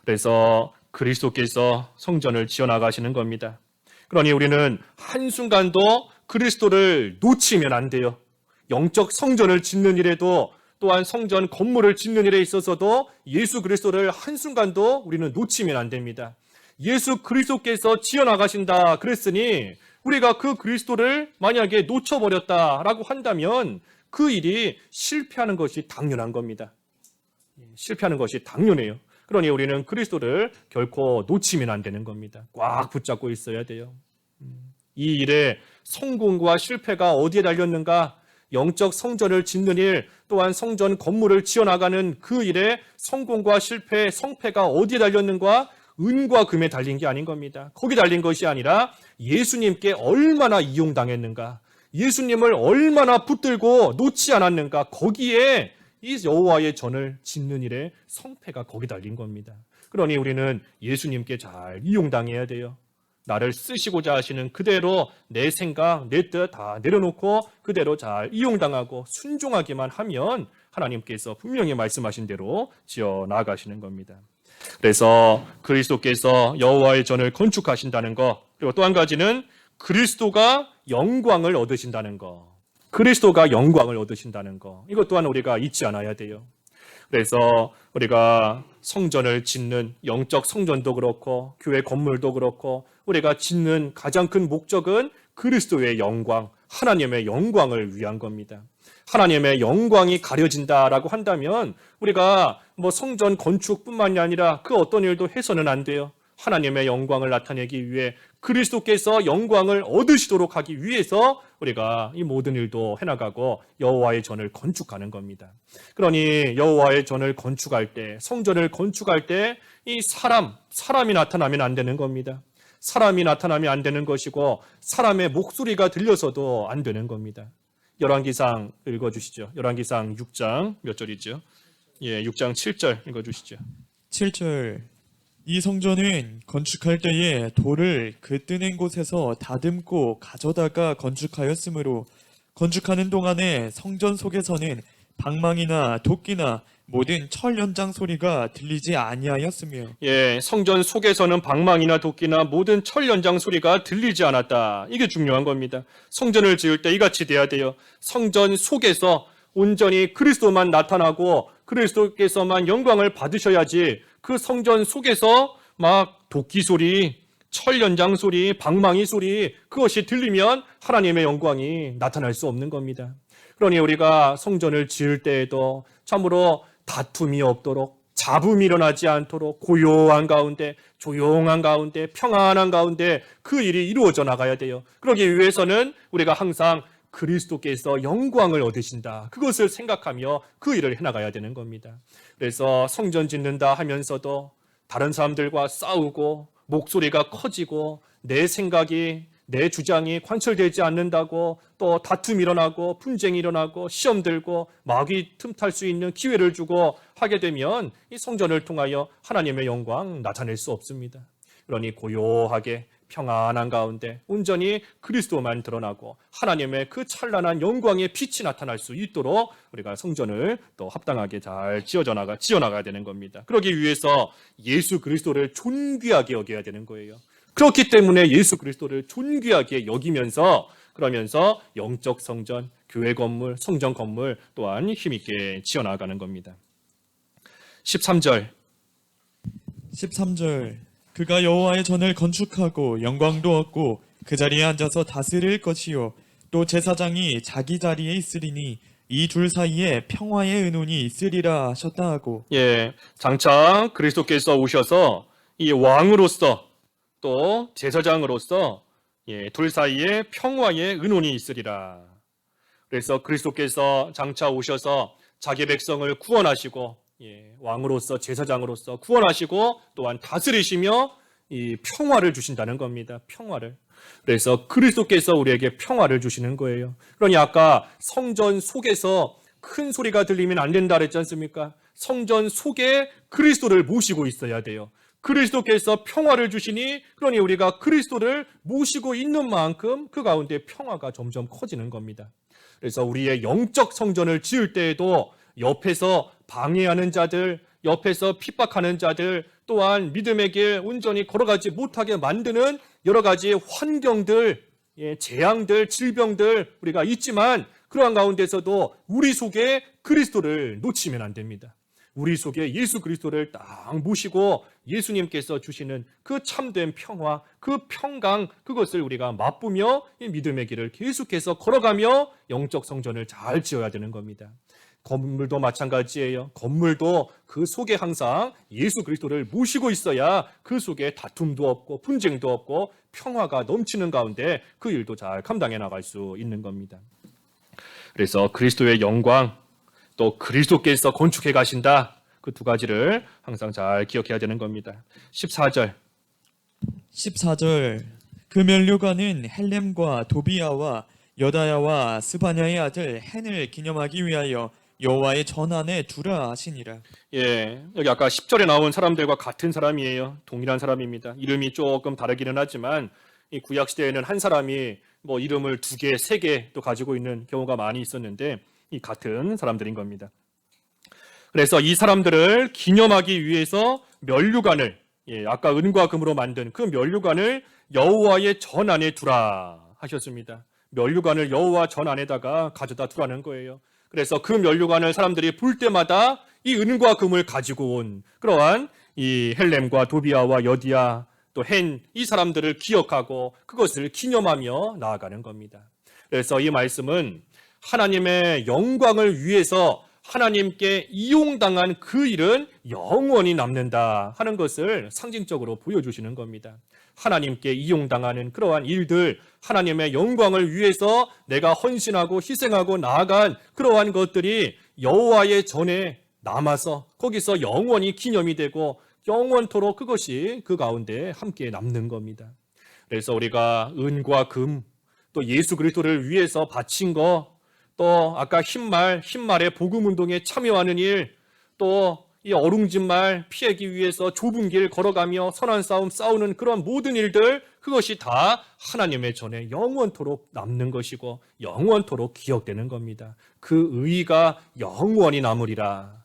그래서 그리스도께서 성전을 지어 나가시는 겁니다. 그러니 우리는 한순간도 그리스도를 놓치면 안 돼요. 영적 성전을 짓는 일에도 또한 성전 건물을 짓는 일에 있어서도 예수 그리스도를 한순간도 우리는 놓치면 안 됩니다. 예수 그리스도께서 지어나가신다 그랬으니 우리가 그 그리스도를 만약에 놓쳐버렸다라고 한다면 그 일이 실패하는 것이 당연한 겁니다. 실패하는 것이 당연해요. 그러니 우리는 그리스도를 결코 놓치면 안 되는 겁니다. 꽉 붙잡고 있어야 돼요. 이 일의 성공과 실패가 어디에 달렸는가? 영적 성전을 짓는 일, 또한 성전 건물을 지어나가는 그 일의 성공과 실패, 성패가 어디에 달렸는가? 은과 금에 달린 게 아닌 겁니다. 거기 달린 것이 아니라 예수님께 얼마나 이용당했는가, 예수님을 얼마나 붙들고 놓지 않았는가, 거기에 이 여호와의 전을 짓는 일의 성패가 거기 달린 겁니다. 그러니 우리는 예수님께 잘 이용당해야 돼요. 나를 쓰시고자 하시는 그대로 내 생각, 내 뜻 다 내려놓고 그대로 잘 이용당하고 순종하기만 하면 하나님께서 분명히 말씀하신 대로 지어 나가시는 겁니다. 그래서 그리스도께서 여호와의 전을 건축하신다는 것, 그리고 또 한 가지는 그리스도가 영광을 얻으신다는 것. 그리스도가 영광을 얻으신다는 것. 이것 또한 우리가 잊지 않아야 돼요. 그래서 우리가 성전을 짓는 영적 성전도 그렇고 교회 건물도 그렇고 우리가 짓는 가장 큰 목적은 그리스도의 영광, 하나님의 영광을 위한 겁니다. 하나님의 영광이 가려진다라고 한다면 우리가 성전 건축뿐만이 아니라 그 어떤 일도 해서는 안 돼요. 하나님의 영광을 나타내기 위해 그리스도께서 영광을 얻으시도록 하기 위해서 우리가 이 모든 일도 해나가고 여호와의 전을 건축하는 겁니다. 그러니 여호와의 전을 건축할 때, 성전을 건축할 때 이 사람이 나타나면 안 되는 겁니다. 사람이 나타나면 안 되는 것이고 사람의 목소리가 들려서도 안 되는 겁니다. 열왕기상 읽어주시죠. 열왕기상 6장 몇 절이죠? 6장 7절 읽어주시죠. 7절. 이 성전은 건축할 때에 돌을 그 뜨낸 곳에서 다듬고 가져다가 건축하였으므로 건축하는 동안에 성전 속에서는 방망이나 도끼나 모든 철 연장 소리가 들리지 아니하였으며 성전 속에서는 방망이나 도끼나 모든 철 연장 소리가 들리지 않았다. 이게 중요한 겁니다. 성전을 지을 때 이같이 돼야 돼요. 성전 속에서 온전히 그리스도만 나타나고 그리스도께서만 영광을 받으셔야지 그 성전 속에서 막 도끼 소리, 철 연장 소리, 방망이 소리 그것이 들리면 하나님의 영광이 나타날 수 없는 겁니다. 그러니 우리가 성전을 지을 때에도 참으로 다툼이 없도록, 잡음이 일어나지 않도록 고요한 가운데, 조용한 가운데, 평안한 가운데 그 일이 이루어져 나가야 돼요. 그러기 위해서는 우리가 항상 그리스도께서 영광을 얻으신다, 그것을 생각하며 그 일을 해나가야 되는 겁니다. 그래서 성전 짓는다 하면서도 다른 사람들과 싸우고 목소리가 커지고 내 생각이, 내 주장이 관철되지 않는다고 또 다툼이 일어나고 분쟁이 일어나고 시험 들고 마귀 틈탈 수 있는 기회를 주고 하게 되면 이 성전을 통하여 하나님의 영광 나타낼 수 없습니다. 그러니 고요하게 평안한 가운데 온전히 그리스도만 드러나고 하나님의 그 찬란한 영광의 빛이 나타날 수 있도록 우리가 성전을 또 합당하게 잘 지어나가야 되는 겁니다. 그러기 위해서 예수 그리스도를 존귀하게 여겨야 되는 거예요. 그렇기 때문에 예수 그리스도를 존귀하게 여기면서 그러면서 영적 성전, 교회 건물, 성전 건물 또한 힘있게 지어나가는 겁니다. 13절. 그가 여호와의 전을 건축하고 영광도 얻고 그 자리에 앉아서 다스릴 것이요 또 제사장이 자기 자리에 있으리니 이 둘 사이에 평화의 은혼이 있으리라 하셨다 하고 장차 그리스도께서 오셔서 이 왕으로서 또 제사장으로서 둘 사이에 평화의 은혼이 있으리라. 그래서 그리스도께서 장차 오셔서 자기 백성을 구원하시고 왕으로서 제사장으로서 구원하시고 또한 다스리시며 이 평화를 주신다는 겁니다. 평화를. 그래서 그리스도께서 우리에게 평화를 주시는 거예요. 그러니 아까 성전 속에서 큰 소리가 들리면 안 된다 그랬지 않습니까? 성전 속에 그리스도를 모시고 있어야 돼요. 그리스도께서 평화를 주시니 그러니 우리가 그리스도를 모시고 있는 만큼 그 가운데 평화가 점점 커지는 겁니다. 그래서 우리의 영적 성전을 지을 때에도 옆에서 방해하는 자들, 옆에서 핍박하는 자들, 또한 믿음의 길 온전히 걸어가지 못하게 만드는 여러 가지 환경들, 재앙들, 질병들 우리가 있지만 그러한 가운데서도 우리 속에 그리스도를 놓치면 안 됩니다. 우리 속에 예수 그리스도를 딱 모시고 예수님께서 주시는 그 참된 평화, 그 평강, 그것을 우리가 맛보며 이 믿음의 길을 계속해서 걸어가며 영적 성전을 잘 지어야 되는 겁니다. 건물도 마찬가지예요. 건물도 그 속에 항상 예수 그리스도를 모시고 있어야 그 속에 다툼도 없고 분쟁도 없고 평화가 넘치는 가운데 그 일도 잘 감당해 나갈 수 있는 겁니다. 그래서 그리스도의 영광, 또 그리스도께서 건축해 가신다. 그 두 가지를 항상 잘 기억해야 되는 겁니다. 14절. 14절 그 면류관은 헬렘과 도비아와 여다야와 스바냐의 아들 헨을 기념하기 위하여 여호와의 전 안에 두라 하시니라. 예, 여기 아까 10절에 나온 사람들과 같은 사람이에요. 동일한 사람입니다. 이름이 조금 다르기는 하지만 이 구약 시대에는 한 사람이 뭐 이름을 2개, 3개 또 가지고 있는 경우가 많이 있었는데 이 같은 사람들인 겁니다. 그래서 이 사람들을 기념하기 위해서 면류관을, 아까 은과 금으로 만든 그 면류관을 여호와의 전 안에 두라 하셨습니다. 면류관을 여호와 전 안에다가 가져다 두라는 거예요. 그래서 그 면류관을 사람들이 볼 때마다 이 은과 금을 가지고 온 그러한 이 헬렘과 도비아와 여디야 또 헨, 이 사람들을 기억하고 그것을 기념하며 나아가는 겁니다. 그래서 이 말씀은 하나님의 영광을 위해서 하나님께 이용당한 그 일은 영원히 남는다 하는 것을 상징적으로 보여주시는 겁니다. 하나님께 이용당하는 그러한 일들, 하나님의 영광을 위해서 내가 헌신하고 희생하고 나아간 그러한 것들이 여호와의 전에 남아서 거기서 영원히 기념이 되고 영원토록 그것이 그 가운데 함께 남는 겁니다. 그래서 우리가 은과 금, 또 예수 그리스도를 위해서 바친 거, 또 아까 흰말의 복음운동에 참여하는 일, 또 이 어룽진 말 피하기 위해서 좁은 길 걸어가며 선한 싸움 싸우는 그런 모든 일들, 그것이 다 하나님의 전에 영원토록 남는 것이고 영원토록 기억되는 겁니다. 그 의의가 영원히 남으리라.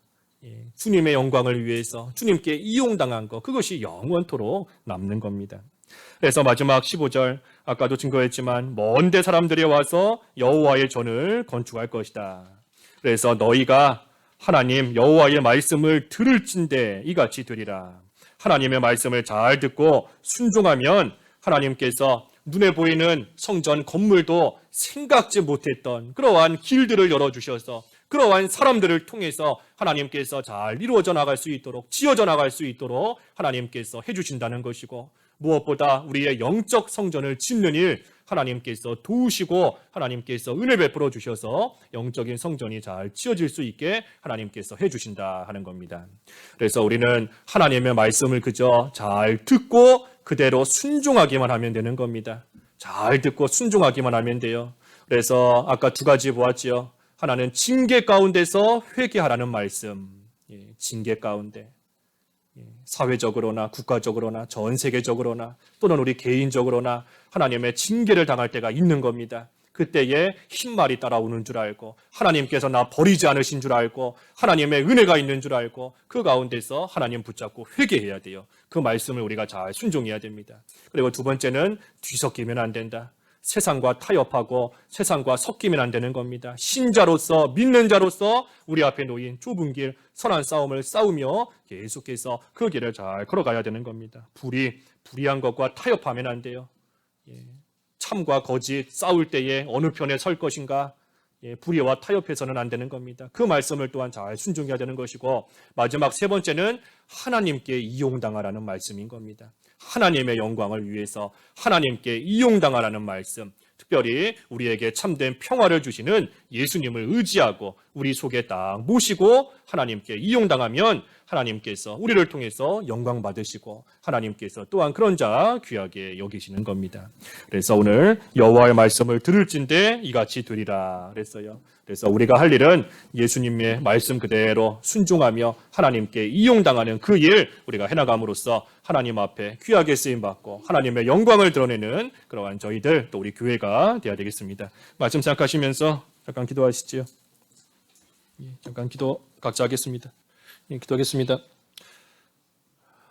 주님의 영광을 위해서 주님께 이용당한 것, 그것이 영원토록 남는 겁니다. 그래서 마지막 15절, 아까도 증거했지만 먼데 사람들이 와서 여호와의 전을 건축할 것이다. 그래서 너희가 하나님 여호와의 말씀을 들을진대 이같이 되리라. 하나님의 말씀을 잘 듣고 순종하면 하나님께서 눈에 보이는 성전 건물도 생각지 못했던 그러한 길들을 열어주셔서 그러한 사람들을 통해서 하나님께서 잘 이루어져 나갈 수 있도록, 지어져 나갈 수 있도록 하나님께서 해주신다는 것이고, 무엇보다 우리의 영적 성전을 짓는 일 하나님께서 도우시고 하나님께서 은혜 베풀어 주셔서 영적인 성전이 잘 지어질 수 있게 하나님께서 해주신다 하는 겁니다. 그래서 우리는 하나님의 말씀을 그저 잘 듣고 그대로 순종하기만 하면 되는 겁니다. 잘 듣고 순종하기만 하면 돼요. 그래서 아까 2가지 보았지요. 하나는 징계 가운데서 회개하라는 말씀, 징계 가운데 사회적으로나 국가적으로나 전 세계적으로나 또는 우리 개인적으로나 하나님의 징계를 당할 때가 있는 겁니다. 그때에 흰말이 따라오는 줄 알고 하나님께서 나 버리지 않으신 줄 알고 하나님의 은혜가 있는 줄 알고 그 가운데서 하나님 붙잡고 회개해야 돼요. 그 말씀을 우리가 잘 순종해야 됩니다. 그리고 2번째는 뒤섞이면 안 된다. 세상과 타협하고 세상과 섞이면 안 되는 겁니다. 신자로서, 믿는 자로서 우리 앞에 놓인 좁은 길, 선한 싸움을 싸우며 계속해서 그 길을 잘 걸어가야 되는 겁니다. 불의한 것과 타협하면 안 돼요. 참과 거짓 싸울 때에 어느 편에 설 것인가, 불의와 타협해서는 안 되는 겁니다. 그 말씀을 또한 잘 순종해야 되는 것이고, 마지막 3번째는 하나님께 이용당하라는 말씀인 겁니다. 하나님의 영광을 위해서 하나님께 이용당하라는 말씀, 특별히 우리에게 참된 평화를 주시는 예수님을 의지하고 우리 속에 딱 모시고 하나님께 이용당하면 하나님께서 우리를 통해서 영광 받으시고 하나님께서 또한 그런 자 귀하게 여기시는 겁니다. 그래서 오늘 여호와의 말씀을 들을진대 이같이 되리라 그랬어요. 그래서 우리가 할 일은 예수님의 말씀 그대로 순종하며 하나님께 이용당하는 그 일 우리가 해나감으로써 하나님 앞에 귀하게 쓰임받고 하나님의 영광을 드러내는 그러한 저희들 또 우리 교회가 되어야 되겠습니다. 말씀 생각하시면서 잠깐 기도하시지요. 잠깐 기도 각자 하겠습니다. 기도하겠습니다.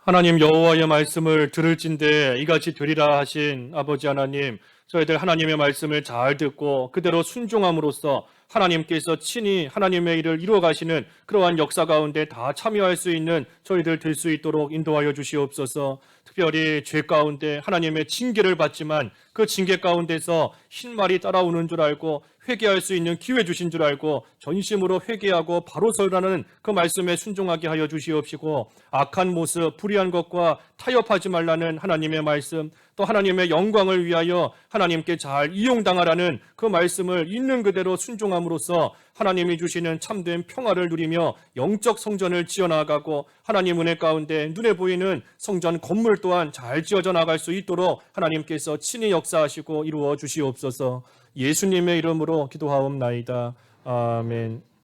하나님 여호와의 말씀을 들을진대 이같이 되리라 하신 아버지 하나님, 저희들 하나님의 말씀을 잘 듣고 그대로 순종함으로써 하나님께서 친히 하나님의 일을 이루어 가시는 그러한 역사 가운데 다 참여할 수 있는 저희들 될 수 있도록 인도하여 주시옵소서. 특별히 죄 가운데 하나님의 징계를 받지만 그 징계 가운데서 흰말이 따라오는 줄 알고 회개할 수 있는 기회 주신 줄 알고 전심으로 회개하고 바로 서라는 그 말씀에 순종하게 하여 주시옵시고, 악한 모습, 불의한 것과 타협하지 말라는 하나님의 말씀, 또 하나님의 영광을 위하여 하나님께 잘 이용당하라는 그 말씀을 있는 그대로 순종함으로써 하나님이 주시는 참된 평화를 누리며 영적 성전을 지어나가고 하나님 은혜 가운데 눈에 보이는 성전 건물 또한 잘 지어져 나갈 수 있도록 하나님께서 친히 역사하시고 이루어 주시옵소서. 예수님의 이름으로 기도하옵나이다. 아멘.